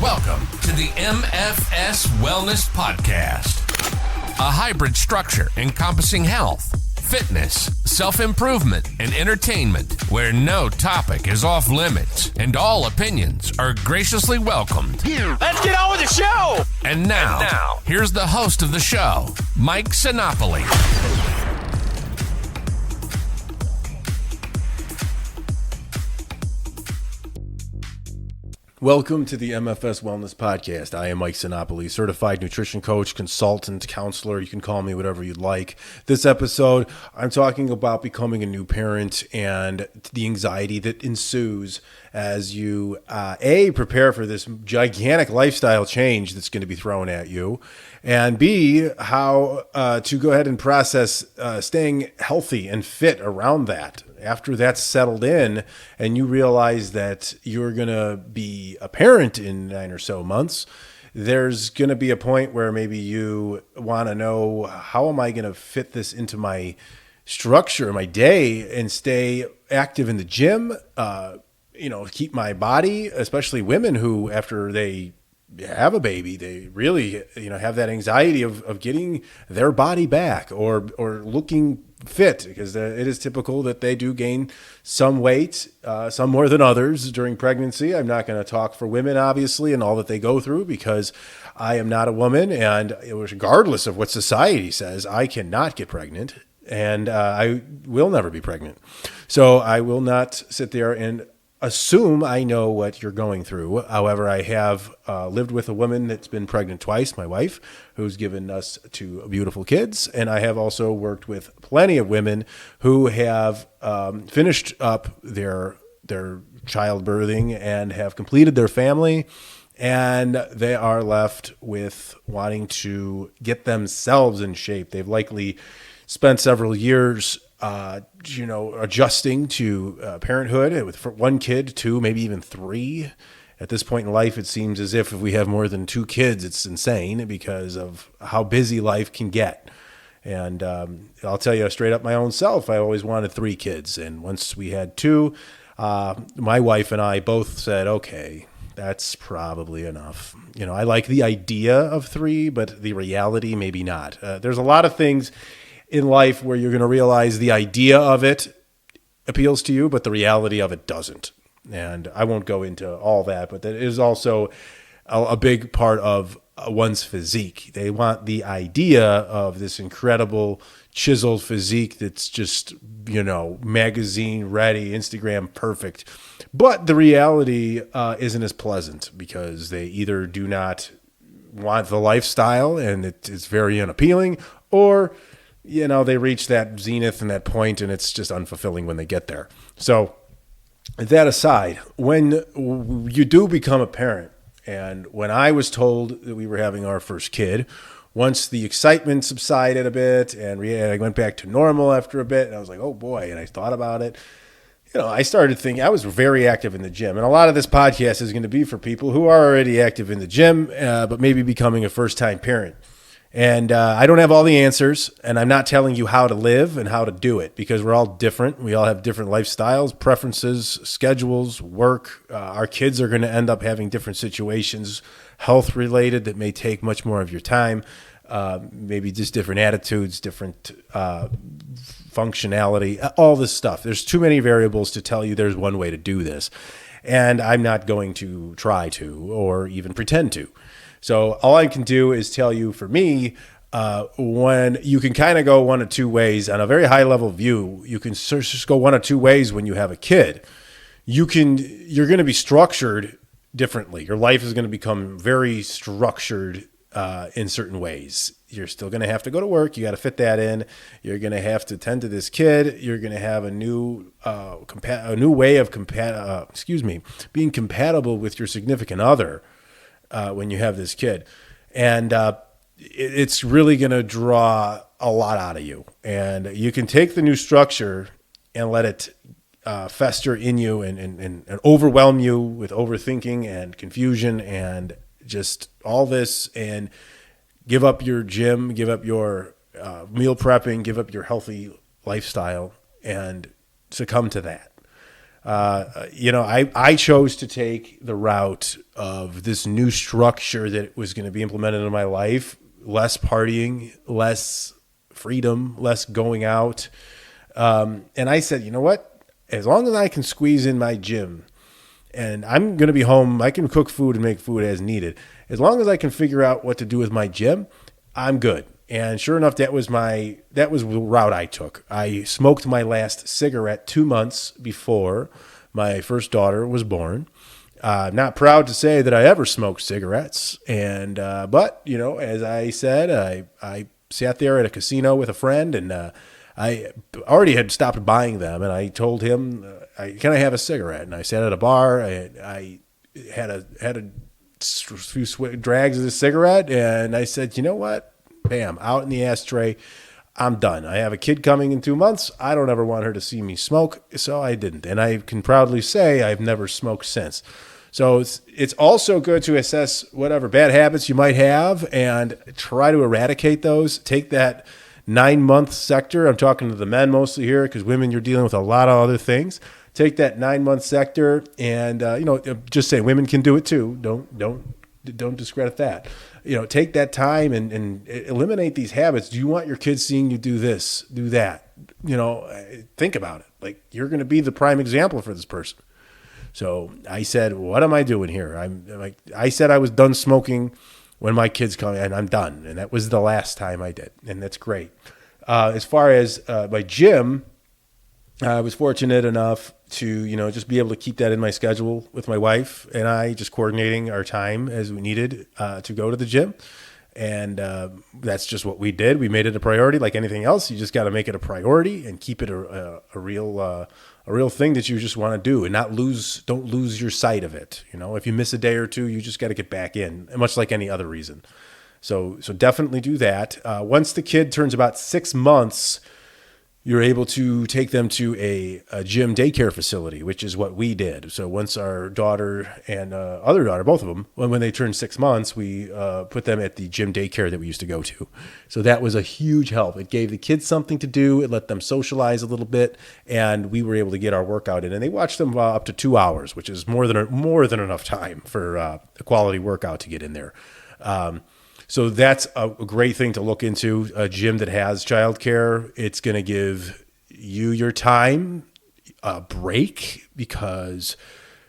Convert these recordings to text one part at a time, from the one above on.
Welcome to the MFS Wellness Podcast, a hybrid structure encompassing health, fitness, self-improvement, and entertainment, where no topic is off limits and all opinions are graciously welcomed. Let's get on with the show! And now, here's the host of the show, Mike Sinopoli. Welcome to the MFS Wellness Podcast. I am Mike Sinopoli, certified nutrition coach, consultant, counselor. You can call me whatever you'd like. This episode, I'm talking about becoming a new parent and the anxiety that ensues as you, A, prepare for this gigantic lifestyle change that's going to be thrown at you, and B, how to go ahead and process staying healthy and fit around that. After that's settled in and you realize that you're going to be a parent in 9 or so months, there's going to be a point where maybe you want to know, how am I going to fit this into my structure, my day, and stay active in the gym, keep my body, especially women who, after they have a baby, they really, have that anxiety of getting their body back or looking fit, because it is typical that they do gain some weight, some more than others during pregnancy. I'm not going to talk for women, obviously, and all that they go through, because I am not a woman, and regardless of what society says, I cannot get pregnant, and I will never be pregnant. So I will not sit there and assume I know what you're going through. However, I have lived with a woman that's been pregnant twice, my wife, who's given us 2 beautiful kids. And I have also worked with plenty of women who have finished up their childbirthing and have completed their family. And they are left with wanting to get themselves in shape. They've likely spent several years adjusting to parenthood with 1 kid, 2, maybe even 3. At this point in life, it seems as if we have more than 2 kids, it's insane because of how busy life can get. And I'll tell you straight up, my own self, I always wanted 3 kids. And once we had 2, my wife and I both said, okay, that's probably enough. I like the idea of 3, but the reality, maybe not. There's a lot of things in life where you're going to realize the idea of it appeals to you, but the reality of it doesn't. And I won't go into all that, but that is also a big part of one's physique. They want the idea of this incredible chiseled physique that's just, magazine ready, Instagram perfect. But the reality isn't as pleasant, because they either do not want the lifestyle and it's very unappealing, or they reach that zenith and that point, and it's just unfulfilling when they get there. So that aside, when you do become a parent, and when I was told that we were having our first kid, once the excitement subsided a bit and I went back to normal after a bit, and I was like, oh boy, and I thought about it, I started thinking, I was very active in the gym. And a lot of this podcast is going to be for people who are already active in the gym, but maybe becoming a first-time parent. And I don't have all the answers, and I'm not telling you how to live and how to do it, because we're all different. We all have different lifestyles, preferences, schedules, work. Our kids are going to end up having different situations, health-related, that may take much more of your time, maybe just different attitudes, different functionality, all this stuff. There's too many variables to tell you there's one way to do this, and I'm not going to try to or even pretend to. So all I can do is tell you, for me, when you can kind of go one of 2 ways on a very high level view, you can just go one of 2 ways when you have a kid. You're going to be structured differently. Your life is going to become very structured in certain ways. You're still going to have to go to work. You got to fit that in. You're going to have to tend to this kid. You're going to have a new way of being compatible with your significant other. When you have this kid, and it's really going to draw a lot out of you. And you can take the new structure and let it fester in you and overwhelm you with overthinking and confusion and just all this, and give up your gym, give up your meal prepping, give up your healthy lifestyle, and succumb to that. I chose to take the route of this new structure that was going to be implemented in my life, less partying, less freedom, less going out. And I said, you know what? As long as I can squeeze in my gym and I'm going to be home, I can cook food and make food as needed. As long as I can figure out what to do with my gym, I'm good. And sure enough, that was the route I took. I smoked my last cigarette 2 months before my first daughter was born. I'm not proud to say that I ever smoked cigarettes. But as I said, I sat there at a casino with a friend, and I already had stopped buying them. And I told him, "Can I have a cigarette?" And I sat at a bar. I had a few drags of the cigarette, and I said, "You know what? Bam, out in the ashtray. I'm done. I have a kid coming in 2 months. I don't ever want her to see me smoke." So I didn't. And I can proudly say I've never smoked since. So it's also good to assess whatever bad habits you might have and try to eradicate those. Take that 9-month sector. I'm talking to the men mostly here, because women, you're dealing with a lot of other things. Take that 9-month sector and, just say women can do it too. Don't discredit that. Take that time and eliminate these habits. Do you want your kids seeing you do this, do that? Think about it. Like, you're going to be the prime example for this person. So I said, what am I doing here? I said I was done smoking when my kids come, and I'm done. And that was the last time I did. And that's great. As far as my gym, I was fortunate enough to, just be able to keep that in my schedule with my wife and I, just coordinating our time as we needed to go to the gym. And that's just what we did. We made it a priority. Like anything else, you just got to make it a priority and keep it a real thing that you just want to do, and don't lose your sight of it. If you miss a day or two, you just got to get back in, much like any other reason. So definitely do that. Once the kid turns about 6 months, you're able to take them to a gym daycare facility, which is what we did. So once our daughter and other daughter, both of them, when they turned 6 months, we put them at the gym daycare that we used to go to. So that was a huge help. It gave the kids something to do. It let them socialize a little bit, and we were able to get our workout in. And they watched them up to 2 hours, which is more than enough time for a quality workout to get in there. So that's a great thing to look into, a gym that has childcare. It's going to give you your time a break, because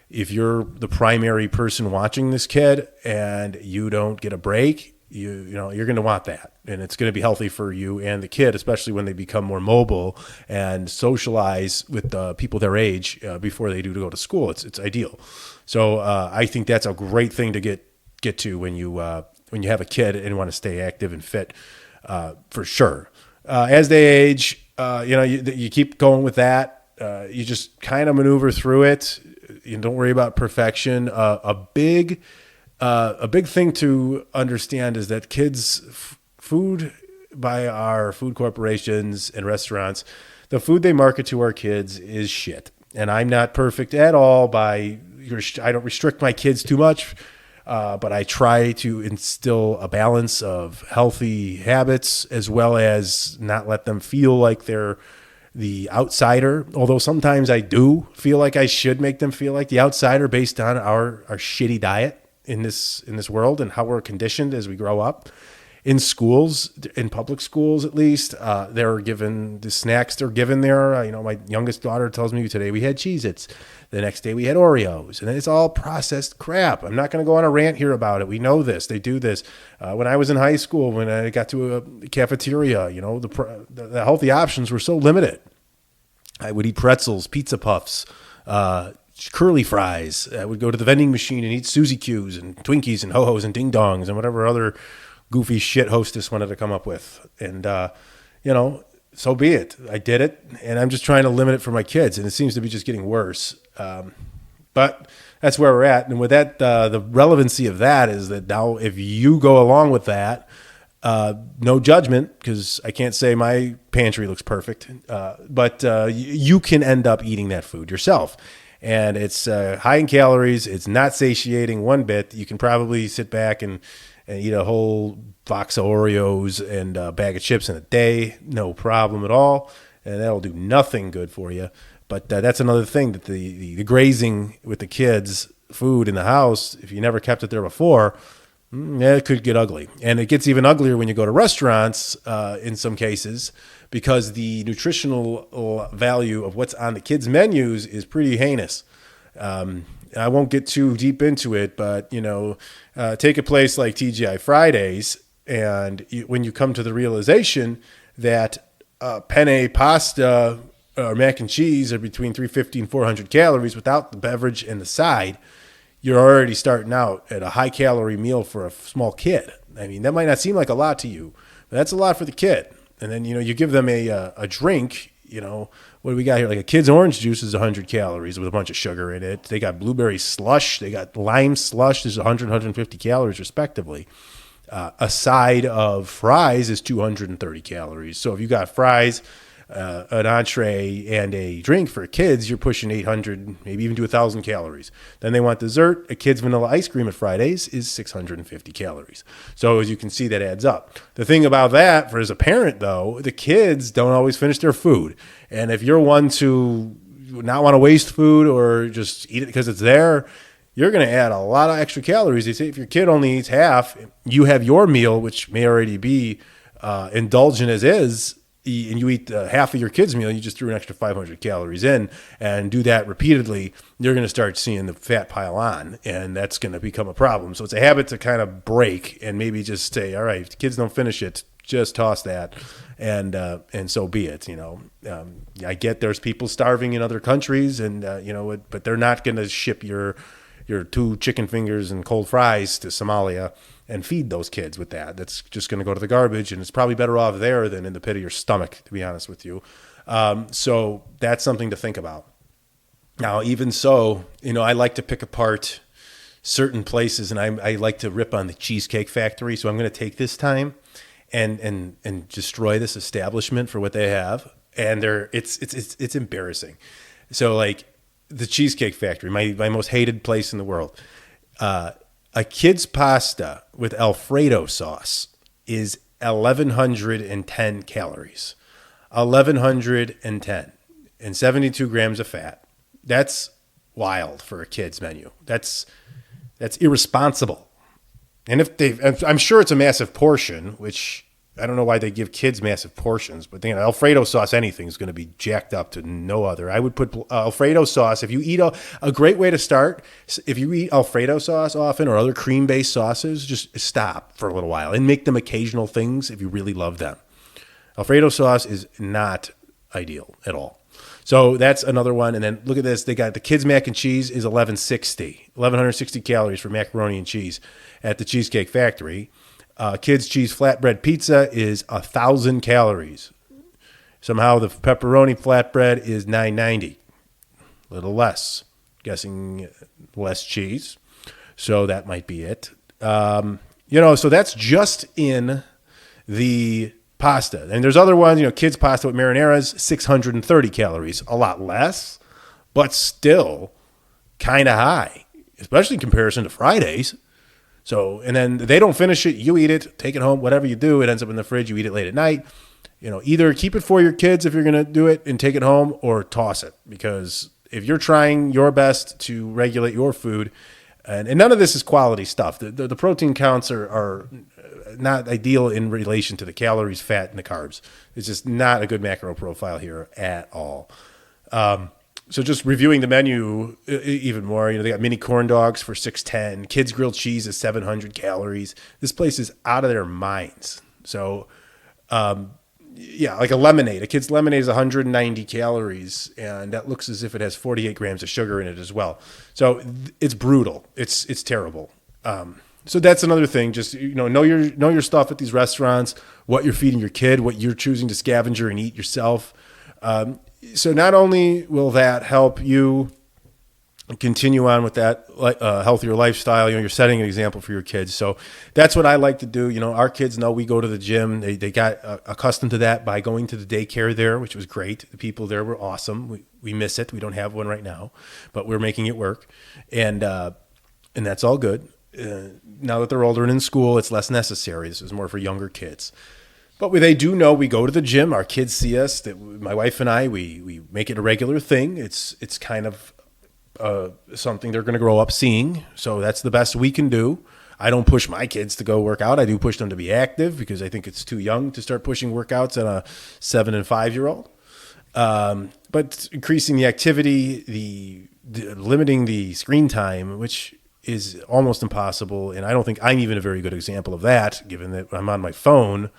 if you're the primary person watching this kid and you don't get a break, you're going to want that. And it's going to be healthy for you and the kid, especially when they become more mobile and socialize with people their age before they do to go to school. It's ideal. So I think that's a great thing to get to when you have a kid and want to stay active and fit, for sure. As they age, you keep going with that. You just kind of maneuver through it. You don't worry about perfection. A big thing to understand is that kids' food by our food corporations and restaurants, the food they market to our kids is shit. And I'm not perfect at all. I don't restrict my kids too much. But I try to instill a balance of healthy habits, as well as not let them feel like they're the outsider. Although sometimes I do feel like I should make them feel like the outsider based on our shitty diet in this world and how we're conditioned as we grow up. In schools, in public schools at least, they're given the snacks they're given there. My youngest daughter tells me today we had Cheez-Its. The next day we had Oreos, and it's all processed crap. I'm not going to go on a rant here about it. We know this. They do this. When I was in high school, when I got to a cafeteria, the healthy options were so limited. I would eat pretzels, pizza puffs, curly fries. I would go to the vending machine and eat Suzy Q's and Twinkies and Ho-Hos and Ding Dongs and whatever other goofy shit hostess wanted to come up with. And, so be it. I did it, and I'm just trying to limit it for my kids, and it seems to be just getting worse. But that's where we're at. And with that, the relevancy of that is that now if you go along with that, no judgment, because I can't say my pantry looks perfect, but you can end up eating that food yourself. And it's high in calories. It's not satiating one bit. You can probably sit back and eat a whole box of Oreos and a bag of chips in a day, no problem at all. And that'll do nothing good for you. But that's another thing, that the grazing with the kids' food in the house, if you never kept it there before, yeah, it could get ugly. And it gets even uglier when you go to restaurants in some cases, because the nutritional value of what's on the kids' menus is pretty heinous. I won't get too deep into it, but, take a place like TGI Fridays, and when you come to the realization that penne pasta or mac and cheese are between 350 and 400 calories without the beverage and the side, you're already starting out at a high-calorie meal for a small kid. I mean, that might not seem like a lot to you, but that's a lot for the kid. And then, you give them a drink, what do we got here? Like a kid's orange juice is 100 calories with a bunch of sugar in it. They got blueberry slush. They got lime slush. There's 100, 150 calories respectively. A side of fries is 230 calories. So if you got fries, an entree, and a drink for kids, you're pushing 800, maybe even to 1,000 calories. Then they want dessert. A kid's vanilla ice cream at Fridays is 650 calories. So as you can see, that adds up. The thing about that, for as a parent, though, the kids don't always finish their food. And if you're one to not want to waste food or just eat it because it's there, you're going to add a lot of extra calories. They say if your kid only eats half, you have your meal, which may already be indulgent as is, and you eat half of your kid's meal, you just threw an extra 500 calories in, and do that repeatedly, you're going to start seeing the fat pile on, and that's going to become a problem. So it's a habit to kind of break and maybe just say, all right, if the kids don't finish it, just toss that, and so be it. I get there's people starving in other countries, and but they're not going to ship your 2 chicken fingers and cold fries to Somalia and feed those kids with that. That's just going to go to the garbage, and it's probably better off there than in the pit of your stomach, to be honest with you. So that's something to think about. Now, even so, I like to pick apart certain places, and I like to rip on the Cheesecake Factory. So I'm going to take this time and destroy this establishment for what they have. And it's embarrassing. So like the Cheesecake Factory, my most hated place in the world, a kid's pasta with Alfredo sauce is 1,110 calories. 1,110 and 72 grams of fat. That's wild for a kid's menu. That's irresponsible. And I'm sure it's a massive portion, which I don't know why they give kids massive portions, but Alfredo sauce, anything is going to be jacked up to no other. I would put Alfredo sauce. If you eat a great way to start, if you eat Alfredo sauce often or other cream-based sauces, just stop for a little while and make them occasional things if you really love them. Alfredo sauce is not ideal at all. So that's another one. And then look at this. They got the kids' mac and cheese is 1,160 calories for macaroni and cheese at the Cheesecake Factory. Kids' cheese flatbread pizza is 1,000 calories. Somehow the pepperoni flatbread is 990, a little less. Guessing less cheese, so that might be it. So that's just in the pasta. And there's other ones, kids' pasta with marinaras, 630 calories, a lot less, but still kind of high, especially in comparison to Fridays. So, and then they don't finish it. You eat it, take it home, whatever you do, it ends up in the fridge. You eat it late at night. Either keep it for your kids if you're going to do it and take it home, or toss it. Because if you're trying your best to regulate your food, and none of this is quality stuff. The protein counts are not ideal in relation to the calories, fat, and the carbs. It's just not a good macro profile here at all. So just reviewing the menu even more, they got mini corn dogs for 610. Kids grilled cheese is 700 calories. This place is out of their minds. So, like a lemonade. A kid's lemonade is 190 calories, and that looks as if it has 48 grams of sugar in it as well. So it's brutal. It's terrible. So that's another thing. Just know your stuff at these restaurants. What you're feeding your kid. What you're choosing to scavenger and eat yourself. So not only will that help you continue on with that healthier lifestyle, you're setting an example for your kids. So that's what I like to do. Our kids know we go to the gym. They got accustomed to that by going to the daycare there, which was great. The people there were awesome. We miss it. We don't have one right now, but we're making it work. And that's all good. Now that they're older and in school, it's less necessary. This is more for younger kids. But they do know we go to the gym. Our kids see us. That my wife and I, we make it a regular thing. It's kind of something they're going to grow up seeing. So that's the best we can do. I don't push my kids to go work out. I do push them to be active because I think it's too young to start pushing workouts on a 7 and 5-year-old. But increasing the activity, the limiting the screen time, which is almost impossible. And I don't think I'm even a very good example of that, given that I'm on my phone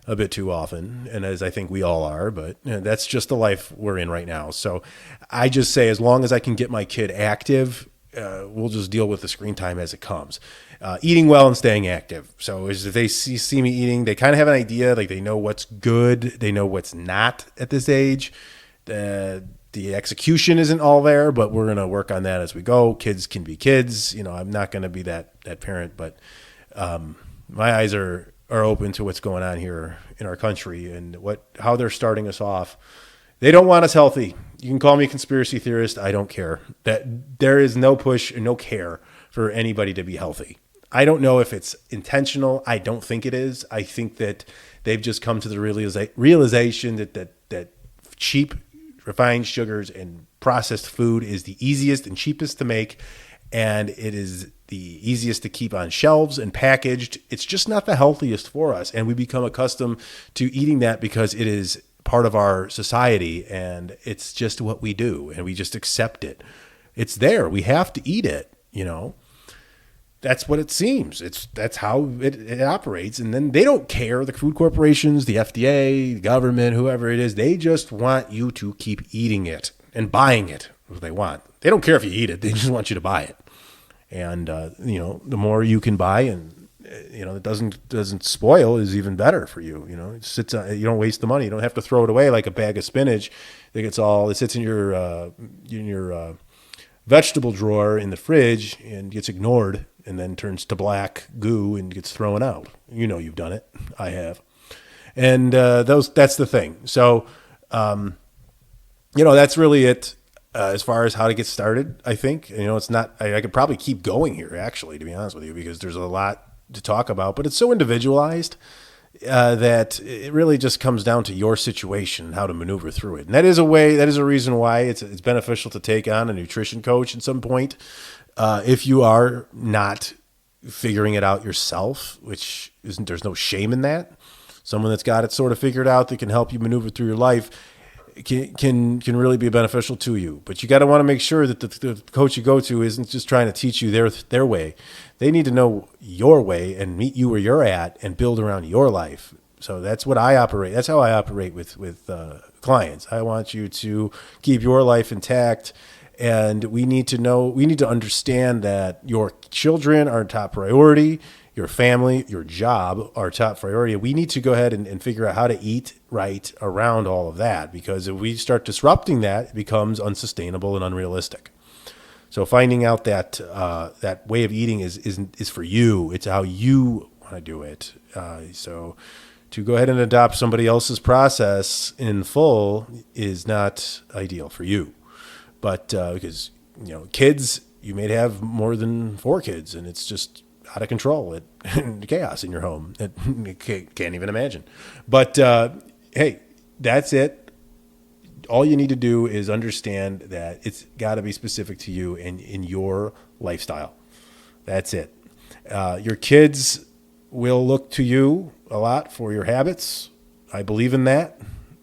a bit too often, and as I think we all are, but that's just the life we're in right now. So I just say, as long as I can get my kid active, we'll just deal with the screen time as it comes. Eating well and staying active. So if they see me eating, they kind of have an idea, like they know what's good, they know what's not at this age. The execution isn't all there, but we're going to work on that as we go. Kids can be kids. I'm not going to be that parent, but my eyes are open to what's going on here in our country and how they're starting us off. They don't want us healthy. You can call me a conspiracy theorist. I don't care. That there is no push and no care for anybody to be healthy. I don't know if it's intentional. I don't think it is. I think that they've just come to the realization that cheap refined sugars and processed food is the easiest and cheapest to make, and it is the easiest to keep on shelves and packaged. It's just not the healthiest for us. And we become accustomed to eating that because it is part of our society and it's just what we do and we just accept it. It's there. We have to eat it, That's what it seems. That's how it operates. And then they don't care. The food corporations, the FDA, the government, whoever it is, they just want you to keep eating it and buying it if they want. They don't care if you eat it. They just want you to buy it. And, the more you can buy and, it doesn't spoil is even better for you. It sits on, you don't waste the money. You don't have to throw it away like a bag of spinach. It sits in your vegetable drawer in the fridge and gets ignored and then turns to black goo and gets thrown out. You've done it. I have. And that's the thing. So, that's really it. As far as how to get started, I think, it's not, I could probably keep going here, actually, to be honest with you, because there's a lot to talk about, but it's so individualized that it really just comes down to your situation and how to maneuver through it. And that is a reason why it's beneficial to take on a nutrition coach at some point. If you are not figuring it out yourself, there's no shame in that. Someone that's got it sort of figured out that can help you maneuver through your life can really be beneficial to you. But you got to want to make sure that the coach you go to isn't just trying to teach you their way. They need to know your way and meet you where you're at and build around your life. So that's what I operate. That's how I operate with clients. I want you to keep your life intact. And we need to understand that your children are top priority. Your family, your job are top priority. We need to go ahead and figure out how to eat right around all of that, because if we start disrupting that, it becomes unsustainable and unrealistic. So finding out that that way of eating is for you. It's how you want to do it. So to go ahead and adopt somebody else's process in full is not ideal for you. But because kids, you may have more than 4 kids, and it's just out of control, chaos in your home. Can't even imagine. But hey, that's it. All you need to do is understand that it's got to be specific to you and in your lifestyle. That's it. Your kids will look to you a lot for your habits. I believe in that.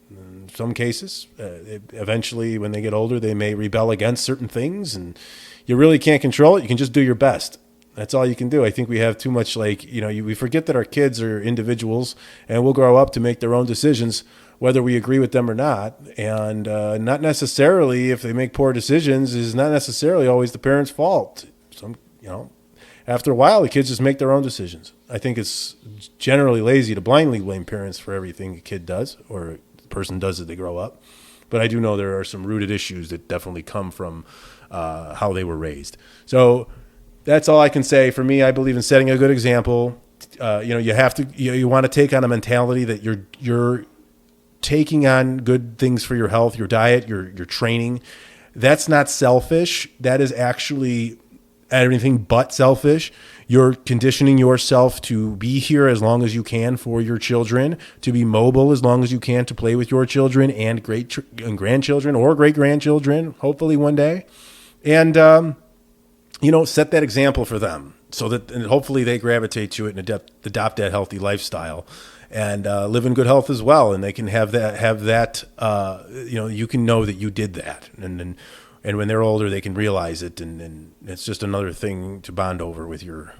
In some cases, eventually when they get older, they may rebel against certain things, and you really can't control it. You can just do your best. That's all you can do. I think we have too much we forget that our kids are individuals and will grow up to make their own decisions, whether we agree with them or not. And not necessarily, if they make poor decisions, is not necessarily always the parent's fault. After a while, the kids just make their own decisions. I think it's generally lazy to blindly blame parents for everything a kid does or the person does as they grow up. But I do know there are some rooted issues that definitely come from how they were raised. So that's all I can say. For me, I believe in setting a good example. You have to. You want to take on a mentality that you're taking on good things for your health, your diet, your training. That's not selfish. That is actually anything but selfish. You're conditioning yourself to be here as long as you can for your children, to be mobile as long as you can to play with your children and grandchildren or great grandchildren, hopefully one day. And, set that example for them so that and hopefully they gravitate to it and adopt that healthy lifestyle and live in good health as well. And they can have that, you can know that you did that. And when they're older, they can realize it. And it's just another thing to bond over with your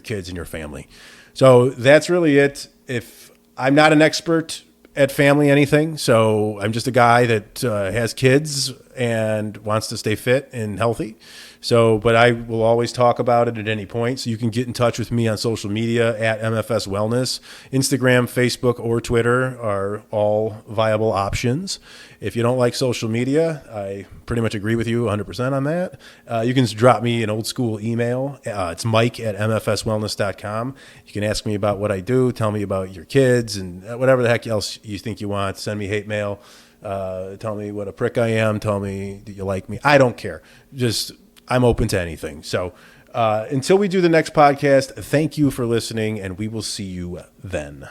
kids and your family. So that's really it. If I'm not an expert at family anything, so I'm just a guy that has kids and wants to stay fit and healthy. So, but I will always talk about it at any point. So you can get in touch with me on social media at MFS Wellness. Instagram, Facebook, or Twitter are all viable options. If you don't like social media, I pretty much agree with you 100% on that. You can drop me an old school email. It's mike@mfswellness.com. You can ask me about what I do, tell me about your kids, and whatever the heck else you think you want. Send me hate mail. Tell me what a prick I am. Tell me that you like me. I don't care. I'm open to anything. So until we do the next podcast, thank you for listening, and we will see you then.